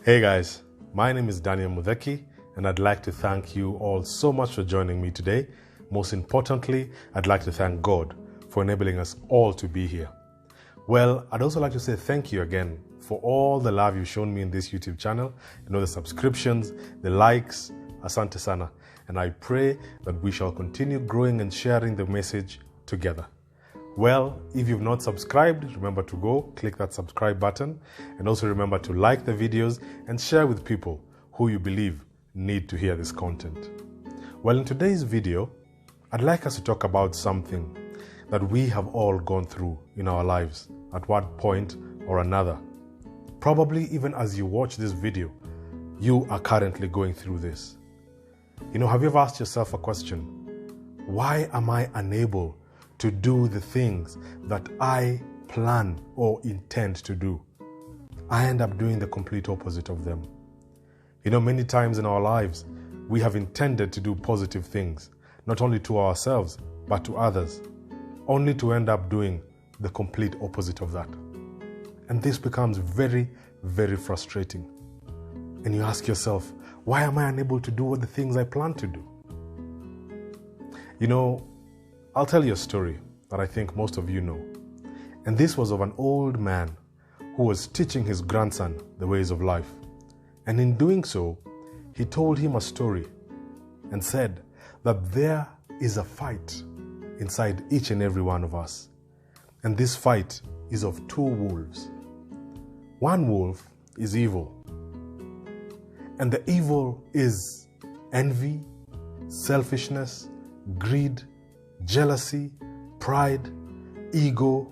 Hey guys, my name is Daniel Mudheki, and I'd like to thank you all so much for joining me today. Most importantly, I'd like to thank God for enabling us all to be here. Well, I'd also like to say thank you again for all the love you've shown me in this YouTube channel, the subscriptions, the likes, asante sana. And I pray that we shall continue growing and sharing the message together. Well, if you've not subscribed, remember to go click that subscribe button, and also remember to like the videos and share with people who you believe need to hear this content. Well, in today's video, I'd like us to talk about something that we have all gone through in our lives at one point or another. Probably even as you watch this video, you are currently going through this. Have you ever asked yourself a question? Why am I unable to do the things that I plan or intend to do? I end up doing the complete opposite of them. Many times in our lives, we have intended to do positive things, not only to ourselves, but to others, only to end up doing the complete opposite of that. And this becomes very, very frustrating. And you ask yourself, why am I unable to do all the things I plan to do? I'll tell you a story that I think most of you know. And this was of an old man who was teaching his grandson the ways of life. And in doing so, he told him a story and said that there is a fight inside each and every one of us. And this fight is of two wolves. One wolf is evil. And the evil is envy, selfishness, greed, jealousy, pride, ego,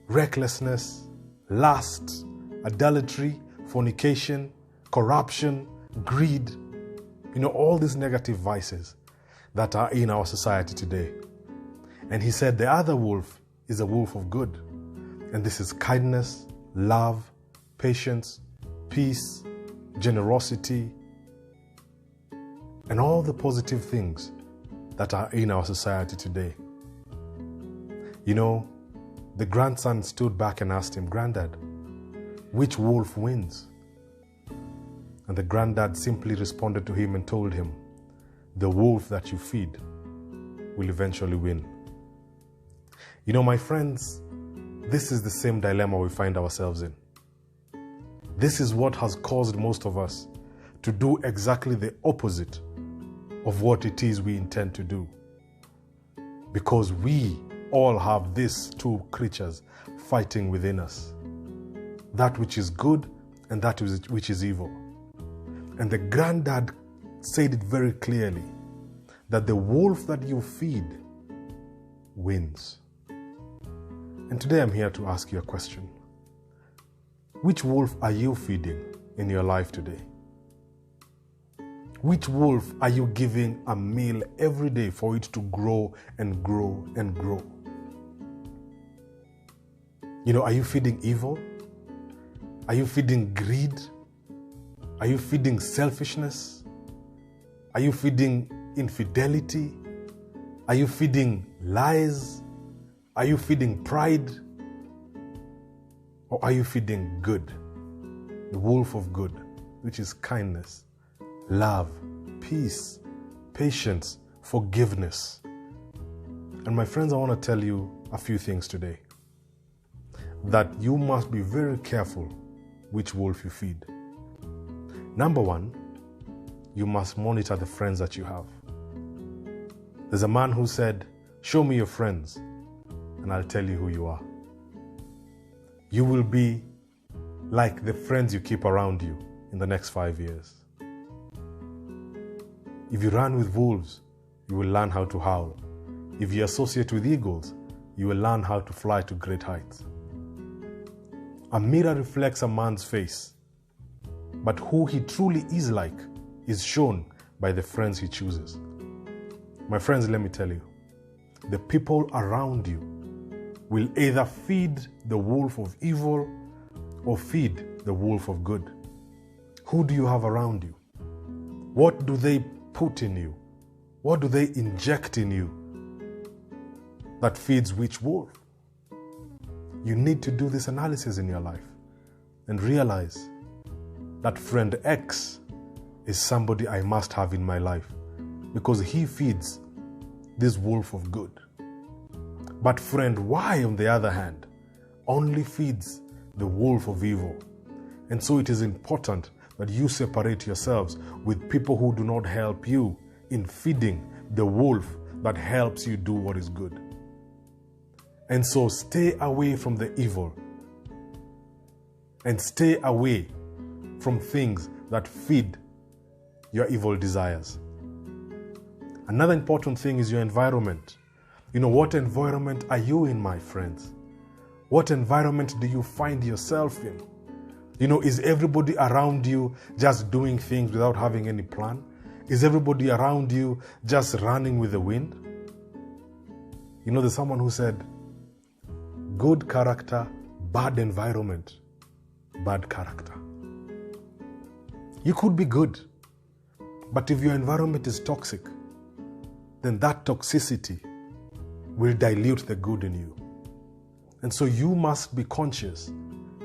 recklessness, lust, adultery, fornication, corruption, greed. All these negative vices that are in our society today. And he said the other wolf is a wolf of good. And this is kindness, love, patience, peace, generosity, and all the positive things that are in our society today. The grandson stood back and asked him, "Granddad, which wolf wins?" And the granddad simply responded to him and told him, "The wolf that you feed will eventually win." My friends, this is the same dilemma we find ourselves in. This is what has caused most of us to do exactly the opposite of what it is we intend to do. Because we all have these two creatures fighting within us. That which is good and that which is evil. And the granddad said it very clearly, that the wolf that you feed wins. And today I'm here to ask you a question. Which wolf are you feeding in your life today? Which wolf are you giving a meal every day for it to grow and grow and grow? Are you feeding evil? Are you feeding greed? Are you feeding selfishness? Are you feeding infidelity? Are you feeding lies? Are you feeding pride? Or are you feeding good? The wolf of good, which is kindness, love, peace, patience, forgiveness. And my friends, I want to tell you a few things today. That you must be very careful which wolf you feed. Number one, you must monitor the friends that you have. There's a man who said, "Show me your friends, and I'll tell you who you are." You will be like the friends you keep around you in the next 5 years. If you run with wolves, you will learn how to howl. If you associate with eagles, you will learn how to fly to great heights. A mirror reflects a man's face, but who he truly is like is shown by the friends he chooses. My friends, let me tell you, the people around you will either feed the wolf of evil or feed the wolf of good. Who do you have around you? What do they put in you? What do they inject in you that feeds which wolf? You need to do this analysis in your life and realize that friend X is somebody I must have in my life because he feeds this wolf of good. But friend Y, on the other hand, only feeds the wolf of evil. And so it is important that you separate yourselves with people who do not help you in feeding the wolf that helps you do what is good. And so stay away from the evil and stay away from things that feed your evil desires. Another important thing is your environment. What environment are you in, my friends? What environment do you find yourself in? Is everybody around you just doing things without having any plan? Is everybody around you just running with the wind? There's someone who said, good character, bad environment, bad character. You could be good, but if your environment is toxic, then that toxicity will dilute the good in you. And so you must be conscious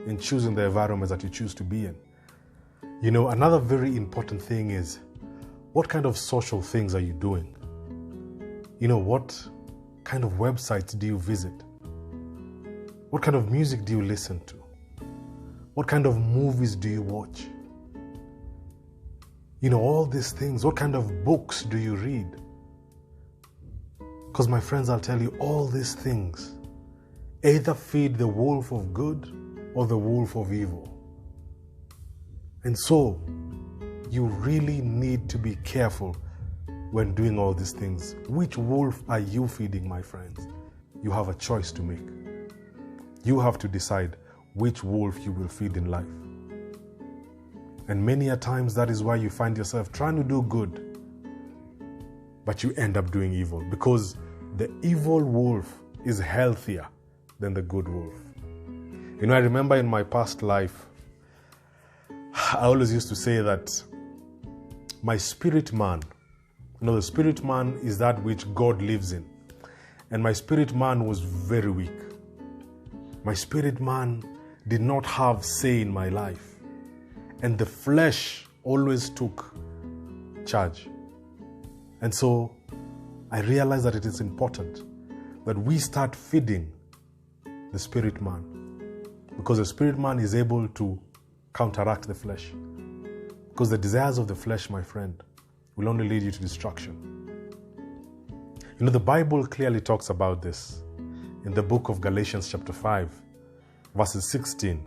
in choosing the environment that you choose to be in. Another very important thing is, what kind of social things are you doing? What kind of websites do you visit? What kind of music do you listen to? What kind of movies do you watch? All these things. What kind of books do you read? Because my friends, I'll tell you, all these things either feed the wolf of good or the wolf of evil. And so you really need to be careful when doing all these things. Which wolf are you feeding, my friends? You have a choice to make. You have to decide which wolf you will feed in life. And many a times that is why you find yourself trying to do good, but you end up doing evil, because the evil wolf is healthier than the good wolf. I remember in my past life, I always used to say that my spirit man, the spirit man is that which God lives in. And my spirit man was very weak. My spirit man did not have say in my life. And the flesh always took charge. And so I realized that it is important that we start feeding the spirit man, because the spirit man is able to counteract the flesh. Because the desires of the flesh, my friend, will only lead you to destruction. The Bible clearly talks about this in the book of Galatians chapter 5, verses 16.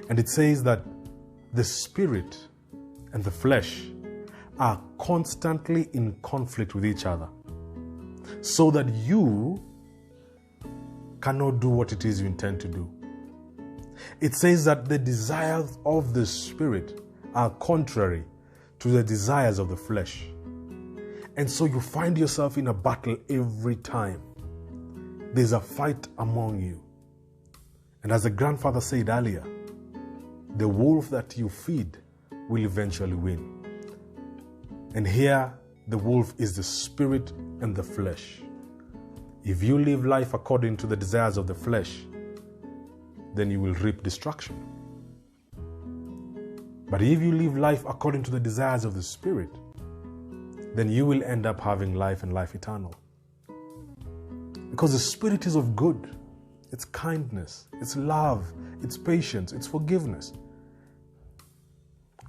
And it says that the spirit and the flesh are constantly in conflict with each other, so that you cannot do what it is you intend to do. It says that the desires of the spirit are contrary to the desires of the flesh. And so you find yourself in a battle every time. There's a fight among you. And as the grandfather said earlier, the wolf that you feed will eventually win. And here, the wolf is the spirit and the flesh. If you live life according to the desires of the flesh, then you will reap destruction. But if you live life according to the desires of the Spirit, then you will end up having life and life eternal. Because the Spirit is of good. It's kindness, it's love, it's patience, it's forgiveness.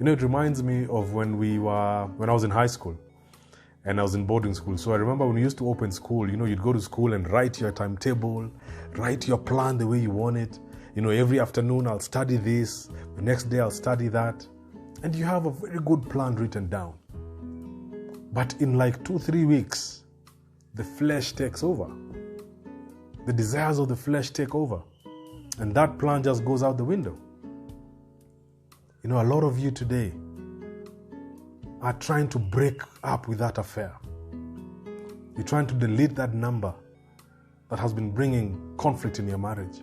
It reminds me of when I was in high school and I was in boarding school. So I remember when we used to open school, you'd go to school and write your timetable, write your plan the way you want it. Every afternoon I'll study this, the next day I'll study that. And you have a very good plan written down. But in like 2-3 weeks, the flesh takes over. The desires of the flesh take over. And that plan just goes out the window. A lot of you today are trying to break up with that affair. You're trying to delete that number that has been bringing conflict in your marriage.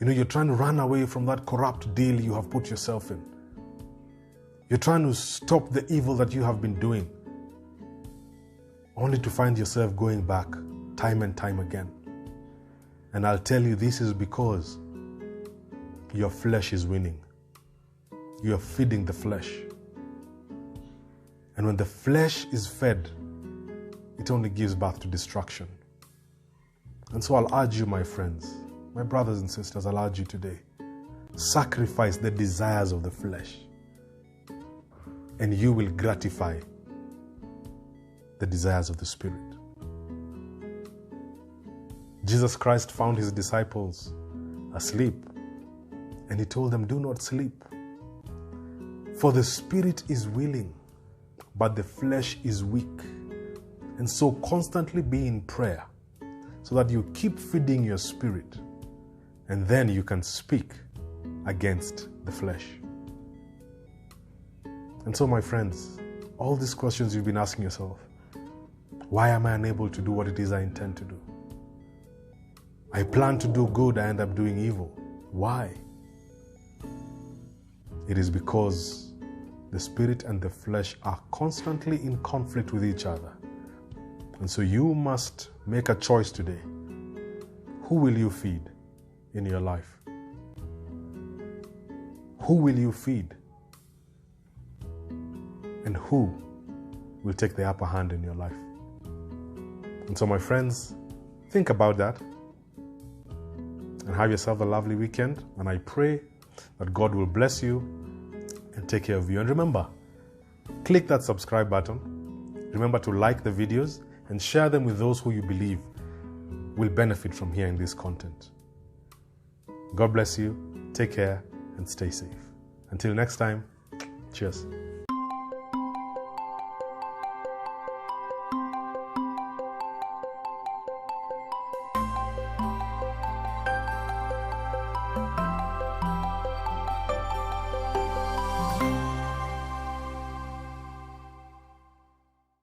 You're trying to run away from that corrupt deal you have put yourself in. You're trying to stop the evil that you have been doing, only to find yourself going back time and time again. And I'll tell you, this is because your flesh is winning. you are feeding the flesh. And when the flesh is fed, it only gives birth to destruction. And so I'll urge you, my friends, my brothers and sisters, I'll urge you today, sacrifice the desires of the flesh, and you will gratify the desires of the Spirit. Jesus Christ found his disciples asleep, and he told them, do not sleep. For the spirit is willing, but the flesh is weak. And so constantly be in prayer so that you keep feeding your spirit, and then you can speak against the flesh. And so, my friends, all these questions you've been asking yourself, why am I unable to do what it is I intend to do? I plan to do good, I end up doing evil. Why? It is because the spirit and the flesh are constantly in conflict with each other. And so you must make a choice today. Who will you feed in your life? Who will you feed? And who will take the upper hand in your life? And so, my friends, think about that and have yourself a lovely weekend. And I pray that God will bless you and take care of you. And remember, click that subscribe button. Remember to like the videos and share them with those who you believe will benefit from hearing this content. God bless you. Take care and stay safe. Until next time, cheers.